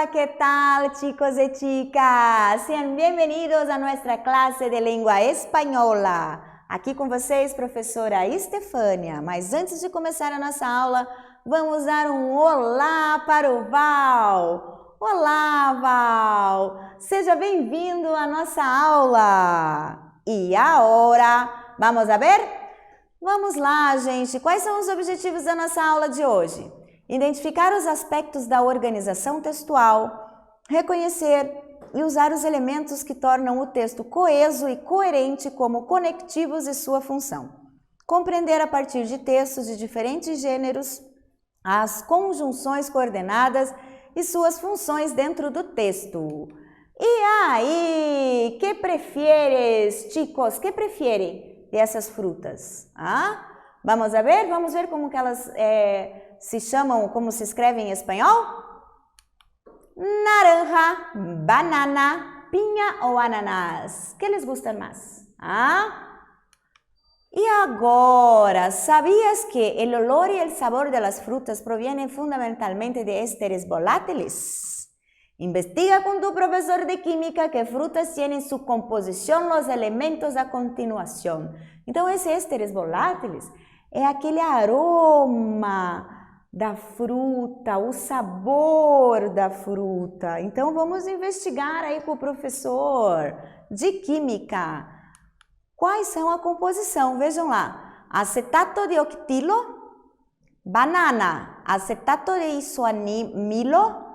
Hola, ¿qué tal, chicos y chicas? Sean bienvenidos a nuestra clase de língua espanhola. Aqui com vocês, professora Estefânia. Mas antes de começar a nossa aula, vamos dar um olá para o Val. Olá, Val! Seja bem-vindo à nossa aula. E agora, vamos a ver? Vamos lá, gente. Quais são os objetivos da nossa aula de hoje? Identificar os aspectos da organização textual, reconhecer e usar os elementos que tornam o texto coeso e coerente como conectivos e sua função. Compreender a partir de textos de diferentes gêneros as conjunções coordenadas e suas funções dentro do texto. E aí, que prefieres, chicos? Que prefiere dessas frutas? Ah? Vamos ver como que elas se chamam, como se escrevem em espanhol? Naranja, banana, piña ou ananás? Que les gusta mais? Ah? E agora, ¿sabías que el olor y el sabor de las frutas provienen fundamentalmente de ésteres volátiles? Investiga con tu profesor de química qué frutas tienen en su composición los elementos a continuación. Então, esse ésteres volátiles é aquele aroma da fruta, o sabor da fruta. Então, vamos investigar aí com o professor de química. Quais são a composição? Vejam lá. Acetato de octilo, banana, acetato de isoamilo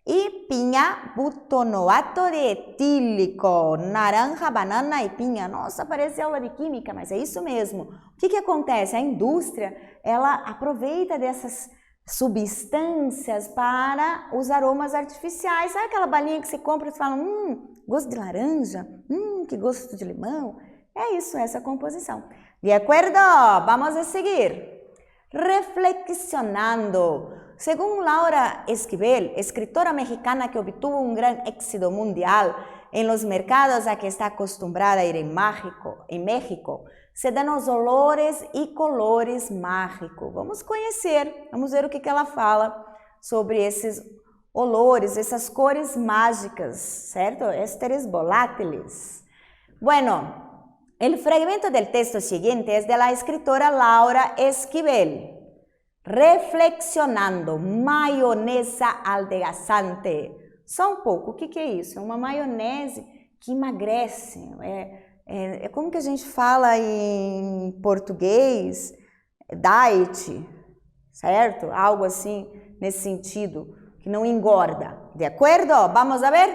e pinha, butonoato de etílico, naranja, banana e pinha. Nossa, parece aula de química, mas é isso mesmo. O que acontece? A indústria, ela aproveita dessas substâncias para os aromas artificiais. Sabe aquela balinha que você compra e você fala, gosto de laranja, que gosto de limão? É isso, essa composição. De acordo? Vamos a seguir. Reflexionando. Según Laura Esquivel, escritora mexicana que obtuvo un gran éxito mundial en los mercados a que está acostumbrada a ir en México, se dan os olores e colores mágicos. Vamos conhecer, vamos ver o que ela fala sobre esses olores, essas cores mágicas, certo? Ésteres volátiles. Bueno, el fragmento del texto siguiente es de la escritora Laura Esquivel. Reflexionando, maionesa adelgazante. Só um pouco, o que é isso? É uma maionese que emagrece. É como que a gente fala em português? Diet, certo? Algo assim, nesse sentido, que não engorda. De acordo? Vamos a ver?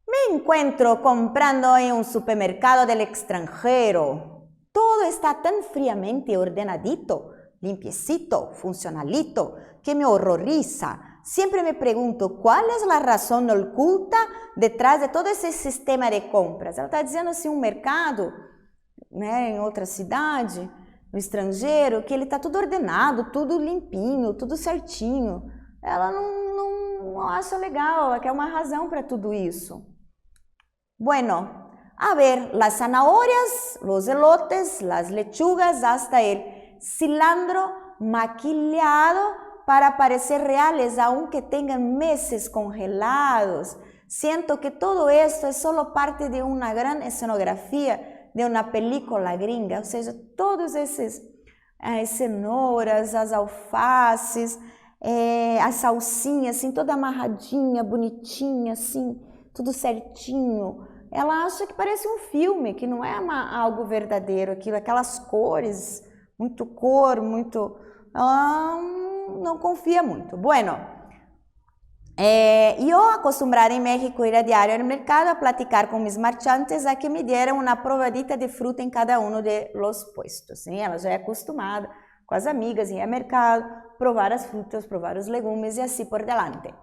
Me encuentro comprando em um supermercado del extranjero. Todo está tan friamente ordenadito, limpiecito, funcionalito, que me horroriza. Siempre me pregunto, ¿cuál es la razón oculta detrás de todo esse sistema de compras? Ela está dizendo assim, um mercado, né, em outra cidade, no estrangeiro, que ele está tudo ordenado, tudo limpinho, tudo certinho. Ela não acha legal, ela quer uma razão para tudo isso. Bueno, a ver, las zanahorias, los elotes, las lechugas, hasta el cilantro maquillado para parecer reales aunque tengan meses congelados. Siento que todo esto es solo parte de una gran escenografía de una película gringa, ou seja, todos esses as cenouras, as alfaces, as salsinhas, assim, toda amarradinha, bonitinha, assim, tudo certinho. Ela acha que parece um filme, que não é algo verdadeiro, aquelas cores, muito cor, muito... Ela não confia muito. Bueno, yo acostumbrada en México ir a diario al mercado a platicar con mis marchantes a que me dieran una probadita de fruta en cada uno de los puestos. ¿Sí? Ela já é acostumada com as amigas ir ao mercado, provar as frutas, provar os legumes e assim por delante.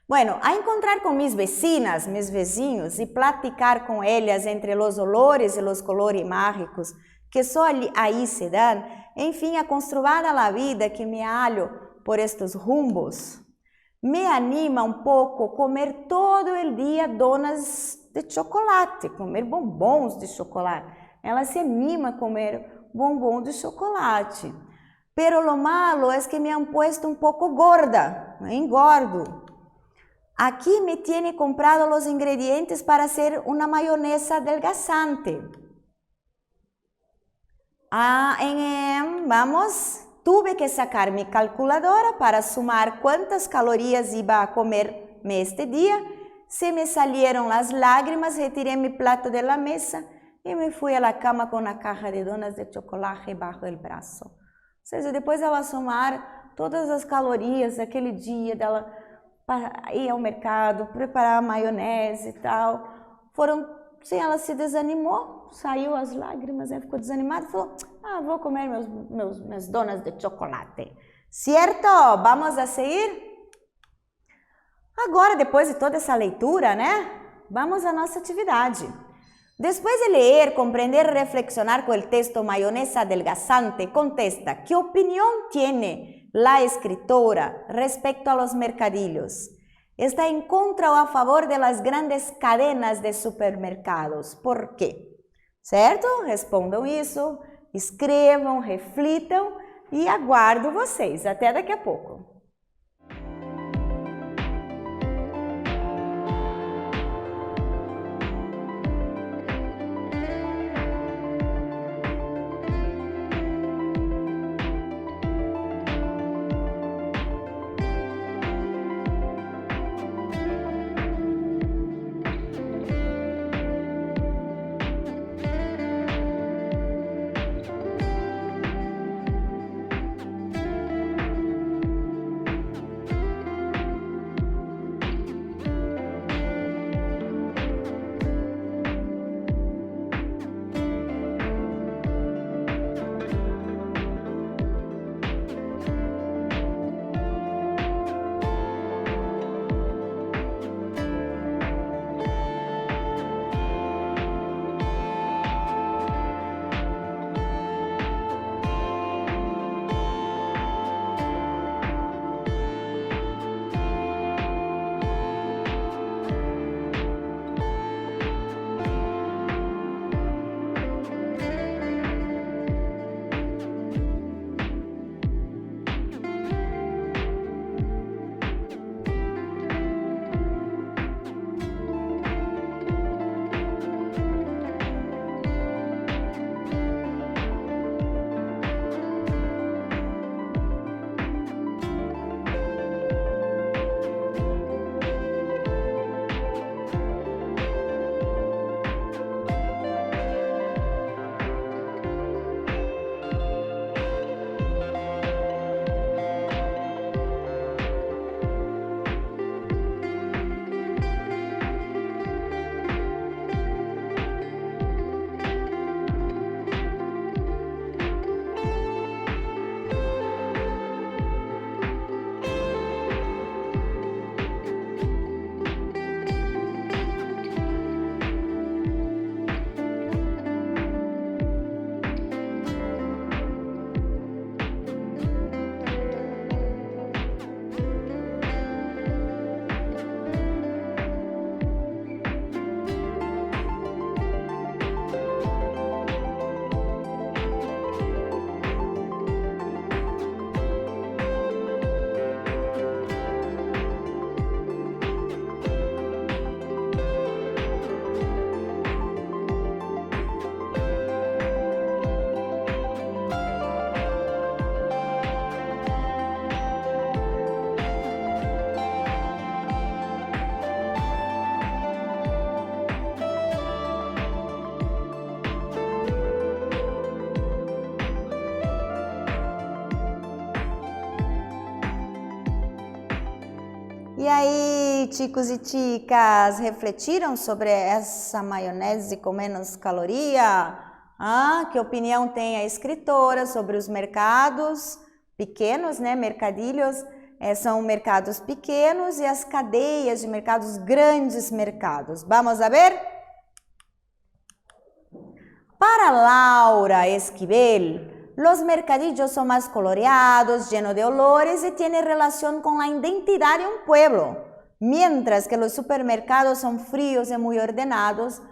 Bueno, a encontrar con mis vecinas, mis vecinos y platicar con ellas entre los olores y los colores mágicos que só aí se dan, enfim, a construir a vida que me hallo por estes rumbos, me anima um pouco comer todo o dia donas de chocolate, comer bombons de chocolate. Ela se anima a comer bombom de chocolate. Pero lo malo es que me han puesto um pouco gorda, engordo. Aquí me tiene comprado los ingredientes para hacer una mayonesa adelgazante. Tuve que sacar mi calculadora para sumar cuántas calorías iba a comerme este día. Se me salieron las lágrimas, retiré mi plato de la mesa e me fui a la cama com uma caja de donas de chocolate bajo el braço. Ou seja, depois ela somar todas as calorias daquele dia, dela ir ao mercado, preparar a maionese e tal, sim, ela se desanimou, saiu as lágrimas, ficou desanimada e falou, vou comer minhas donas de chocolate. Certo? Vamos a seguir? Agora, depois de toda essa leitura, vamos à nossa atividade. Después de leer, comprender y reflexionar con el texto Mayonesa Adelgazante, contesta, ¿qué opinión tiene la escritora respecto a los mercadillos? ¿Está en contra o a favor de las grandes cadenas de supermercados? ¿Por qué? Certo? Respondam isso, escrevam, reflitam e aguardo vocês. Até daqui a pouco. E aí, ticos e ticas, refletiram sobre essa maionese com menos caloria? Que opinião tem a escritora sobre os mercados pequenos, mercadilhos? São mercados pequenos e as cadeias de mercados, grandes mercados. Vamos a ver? Para Laura Esquivel, los mercadillos son más coloreados, llenos de olores y tienen relación con la identidad de un pueblo, mientras que los supermercados son fríos y muy ordenados,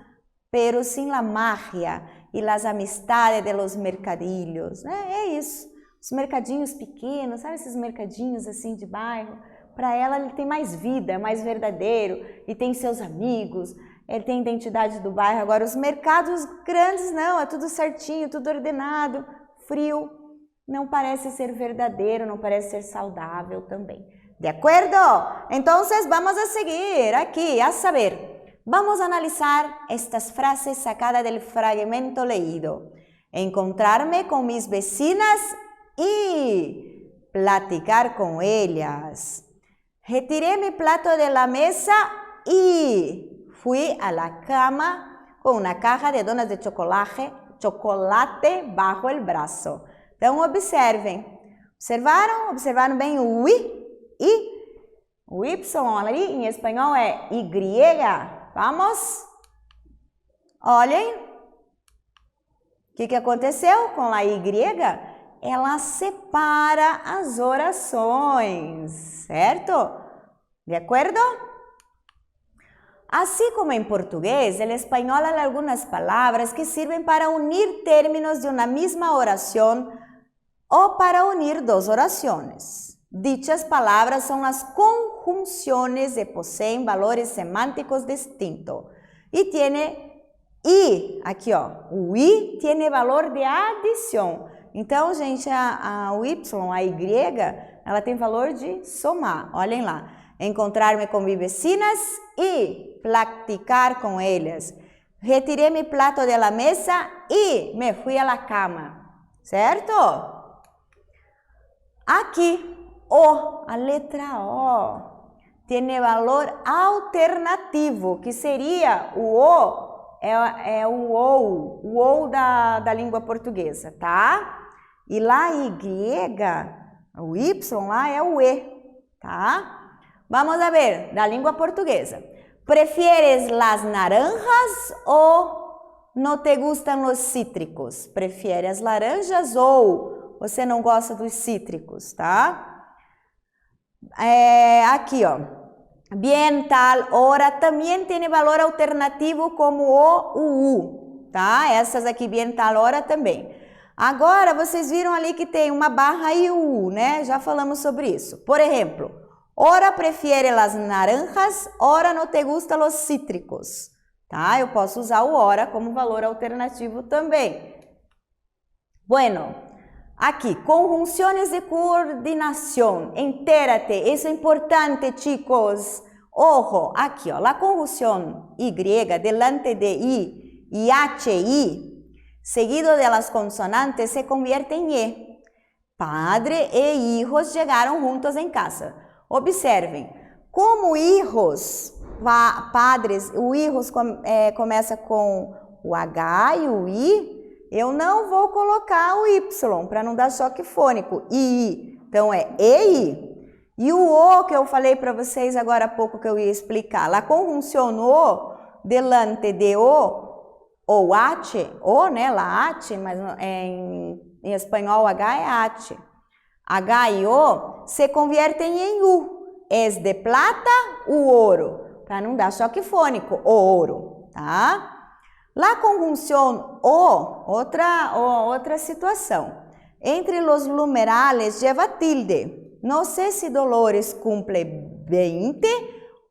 pero sin la magia y las amistades de los mercadillos. É isso, os mercadinhos pequenos, sabe esses mercadinhos assim de bairro, para ela ele tem mais vida, é mais verdadeiro e tem seus amigos, ele tem identidade do bairro. Agora os mercados grandes não, é tudo certinho, tudo ordenado, frio, não parece ser verdadeiro, não parece ser saudável também. De acordo? Então, vamos a seguir aqui, a saber, vamos a analisar estas frases sacadas del fragmento leído. Encontrarme con mis vecinas y platicar con ellas. Retiré mi plato de la mesa y fui a la cama con una caja de donas de chocolate bajo el brazo. Então, observem. Observaram? Observaram bem o I? O Y ali em espanhol é Y. Vamos? Olhem. O que aconteceu com a Y? Ela separa as orações, certo? De acordo? Assim como em português, el espanhol hay algunas palabras que sirven para unir términos de una misma oración o para unir dos oraciones. Dichas palabras son las conjunciones que poseen valores semánticos distintos. Y tiene I, aqui ó, o I tiene valor de adição. Então, gente, o Y, a Y, ela tem valor de somar. Olhem lá. Encontrar-me com mis vecinas y platicar con ellas. Retiré mi plato de la mesa y me fui a la cama. Certo? Aqui, O, a letra O, tem valor alternativo, que seria o O, é o OU da língua portuguesa, tá? E lá Y, o Y lá é o E, tá? Vamos a ver, da língua portuguesa. ¿Prefieres las naranjas o no te gustan los cítricos? Prefere as laranjas ou você não gosta dos cítricos, tá? Aqui, ó. Bien, tal, hora, também tem valor alternativo como o U, tá? Essas aqui, bien, tal, hora também. Agora, vocês viram ali que tem uma barra e o U, né? Já falamos sobre isso. Por exemplo, ora prefiere las naranjas, ora no te gustan los cítricos, tá? Eu posso usar o ora como valor alternativo também. Bueno, aqui, conjunciones de coordinación, entérate, isso é importante, chicos. Ojo, aqui, ó, la conjunción Y delante de I y HI, seguido de las consonantes, se convierte en E. Padre e hijos llegaron juntos en casa. Observem, como hijos, padres, o hijos começa com o H e o I, eu não vou colocar o Y para não dar choque fônico. I. Então é EI. E o O que eu falei para vocês agora há pouco que eu ia explicar. La conjunción O delante de O ou H, O, né? La H, mas em espanhol H é H. H e O se conviertem em U. Es de plata o ouro. Para não dar choque fônico, o ouro, tá? La conjunción O, outra situação. Entre los numerales lleva tilde. No sé si Dolores cumple 20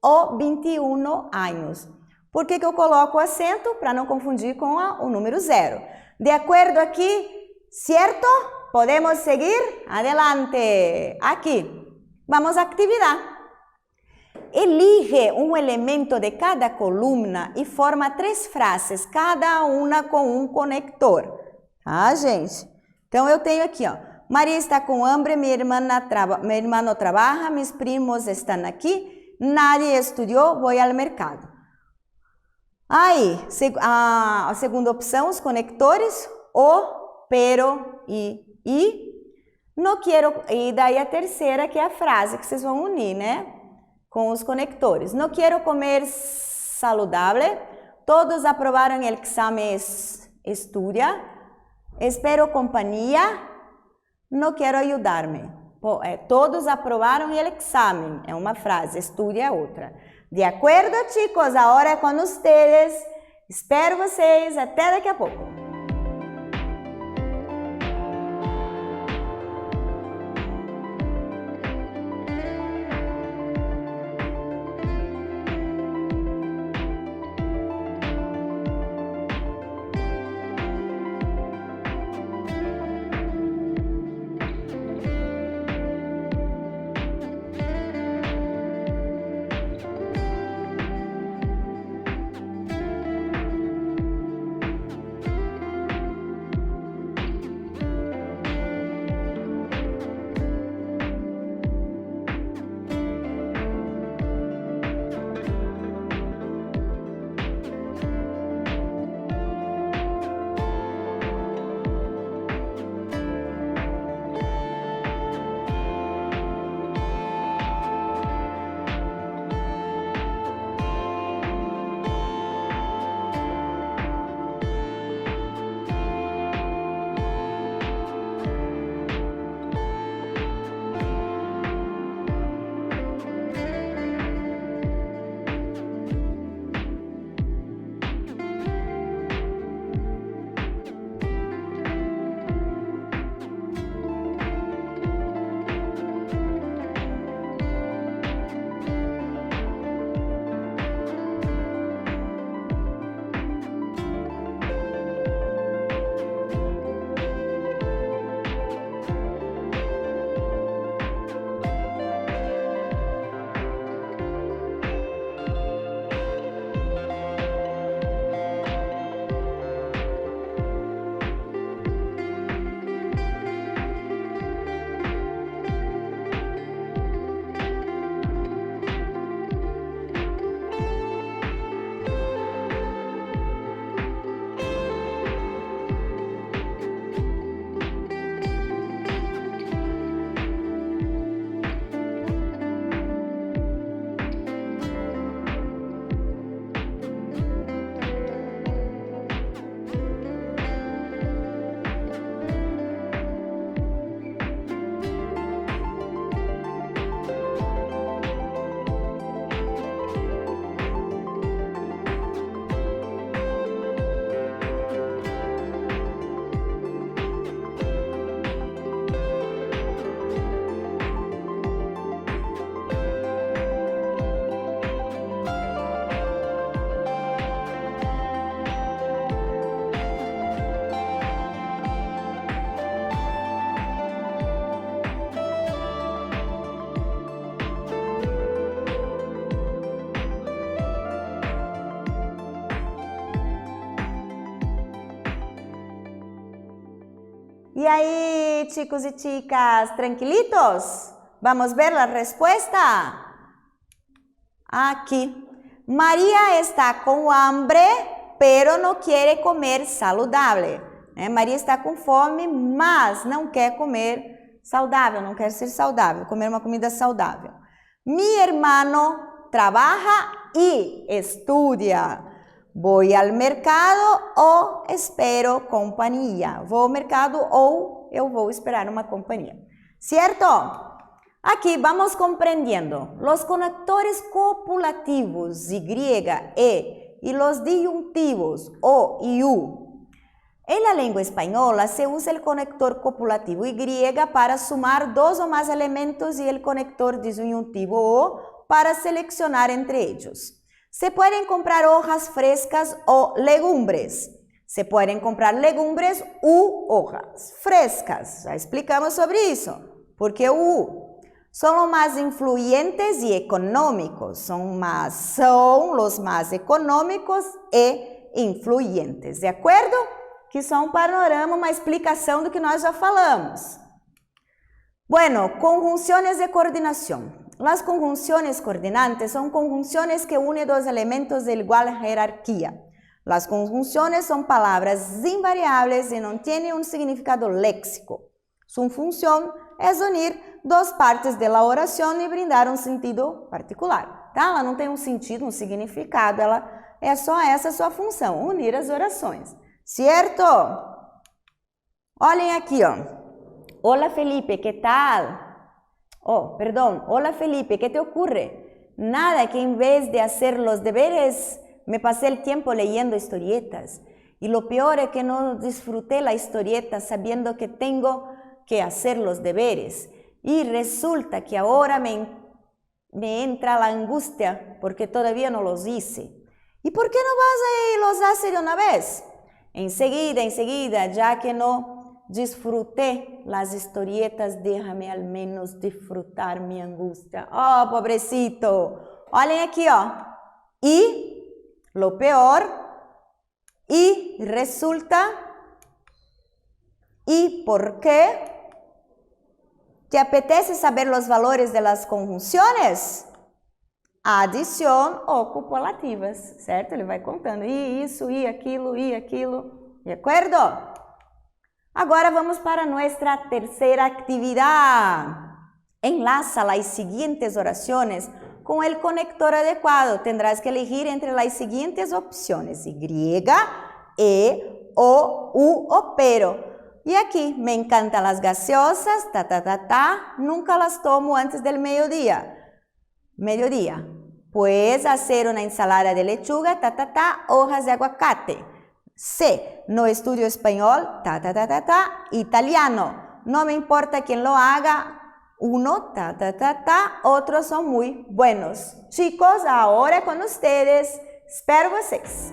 ou 21 anos. Por que eu coloco o acento? Para não confundir com o número 0. De acordo aqui? Certo? Podemos seguir? Adelante. Aqui. Vamos à atividade. Elige um elemento de cada coluna e forma 3 frases, cada uma com um conector. Tá, gente? Então, eu tenho aqui, ó. Maria está com hambre, mi hermano trabaja, mis primos están aquí, nadie estudiou, voy al mercado. Aí, a segunda opção, os conectores, o, pero e. No quero, e daí a terceira, que é a frase que vocês vão unir, né? Com os conectores. No quero comer saludable, todos aprovaram o exame estudia, espero companhia, no quero ayudarme. Todos aprovaram o exame, é uma frase, estudia é outra. De acordo, chicos? Agora é com vocês. Espero vocês, até daqui a pouco. E aí, chicos y chicas, tranquilitos? Vamos ver la respuesta. Aquí. María está con hambre, pero no quiere comer saludable. Maria está com fome, mas não quer comer saudável, não quer ser saudável, comer uma comida saudável. Mi hermano trabaja y estudia. Voy al mercado o espero companhia. Vou ao mercado ou eu vou esperar uma companhia. Certo? Aqui vamos compreendendo. Los conectores copulativos Y, E y los disyuntivos O y U. En la lengua española se usa el conector copulativo Y para sumar dos o más elementos y el conector disyuntivo O para seleccionar entre ellos. Se pueden comprar hojas frescas o legumbres. Se pueden comprar legumbres u hojas frescas. Ya explicamos sobre eso. ¿Por qué U? Son los más influyentes y económicos. Son los más econômicos e influyentes. De acordo? Que são um panorama, uma explicação do que nós já falamos. Bueno, conjunciones de coordinación. Las conjunciones coordinantes son conjunciones que unen dos elementos de igual jerarquía. Las conjunciones son palabras invariables y no tienen un significado léxico. Su función es unir dos partes de la oración y brindar un sentido particular. Tá? Ela não tem um sentido, um significado, ela é só essa a sua função, unir as orações. Certo? Olhem aqui, ó. Hola Felipe, ¿qué tal? Oh, perdón. Hola Felipe, ¿qué te ocurre? Nada, que en vez de hacer los deberes, me pasé el tiempo leyendo historietas. Y lo peor es que no disfruté la historieta sabiendo que tengo que hacer los deberes. Y resulta que ahora me entra la angustia porque todavía no los hice. ¿Y por qué no vas y los haces de una vez? Enseguida, ya que no disfruté las historietas, déjame al menos disfrutar mi angustia. Oh, pobrecito. Olhem aqui, ó. Y, lo peor, y resulta, y por qué. ¿Te apetece saber los valores de las conjunciones? Adição ou copulativas, certo? Ele vai contando, e isso, e aquilo, de acordo? Agora vamos para nuestra tercera actividad. Enlaza las siguientes oraciones con el conector adecuado. Tendrás que elegir entre las siguientes opciones: Y, E, O, U o pero. Y aquí, me encantan las gaseosas, nunca las tomo antes del mediodía. Puedes hacer una ensalada de lechuga, hojas de aguacate. C, no estudio español, italiano. No me importa quién lo haga, uno, otros son muy buenos. Chicos, ahora con ustedes, espero vocês.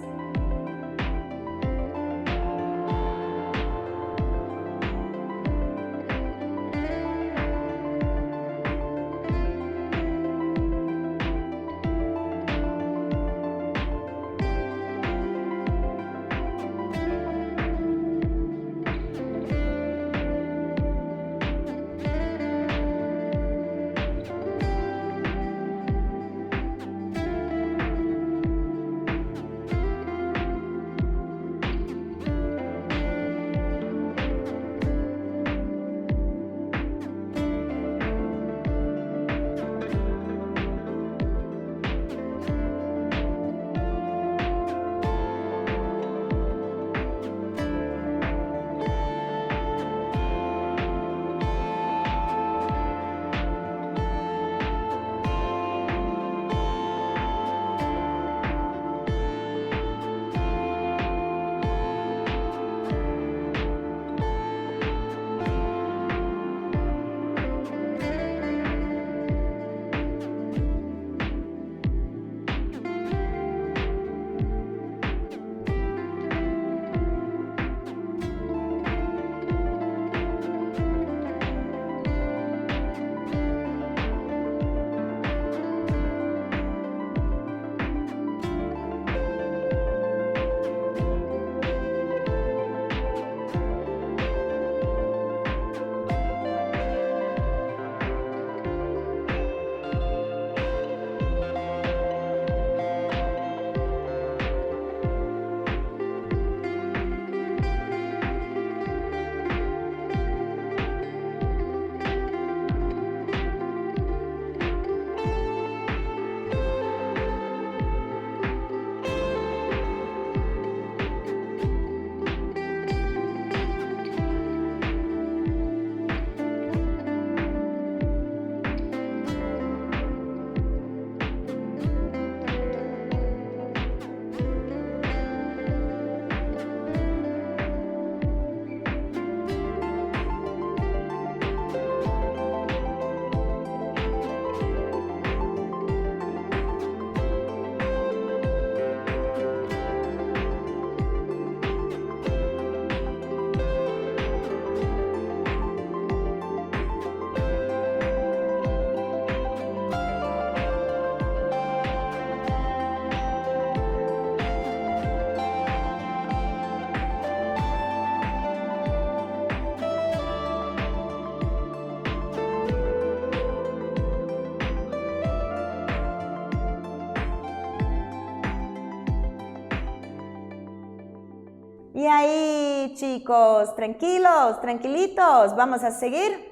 aquí, chicos? Tranquilos, tranquilitos? Vamos a seguir?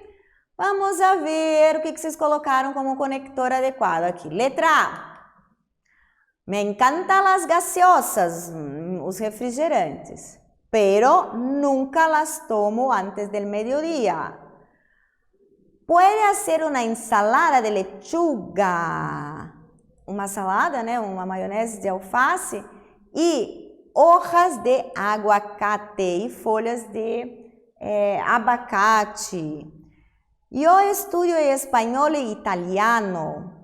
Vamos a ver o que vocês colocaram como conector adequado aqui. Letra A. Me encantan las gaseosas, os refrigerantes, pero nunca las tomo antes del mediodía. Puede hacer una ensalada de lechuga, uma salada, né? Uma maionese de alface e hojas de aguacate e folhas de abacate. Yo estudio español e italiano.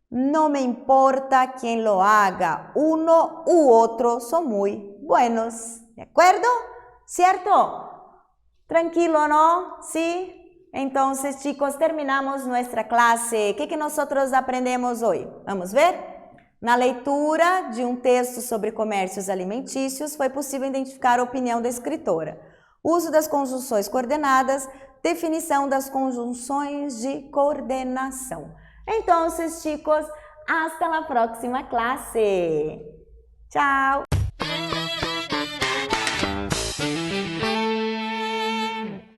No me importa quién lo haga, uno u otro son muy buenos. ¿De acuerdo? ¿Cierto? Tranquilo, ¿no? ¿Sí? Entonces, chicos, terminamos nuestra clase. ¿Qué nosotros aprendemos hoy? Vamos ver? Na leitura de um texto sobre comércios alimentícios, foi possível identificar a opinião da escritora. Uso das conjunções coordenadas, definição das conjunções de coordenação. Entonces, chicos, hasta la próxima clase. Chao.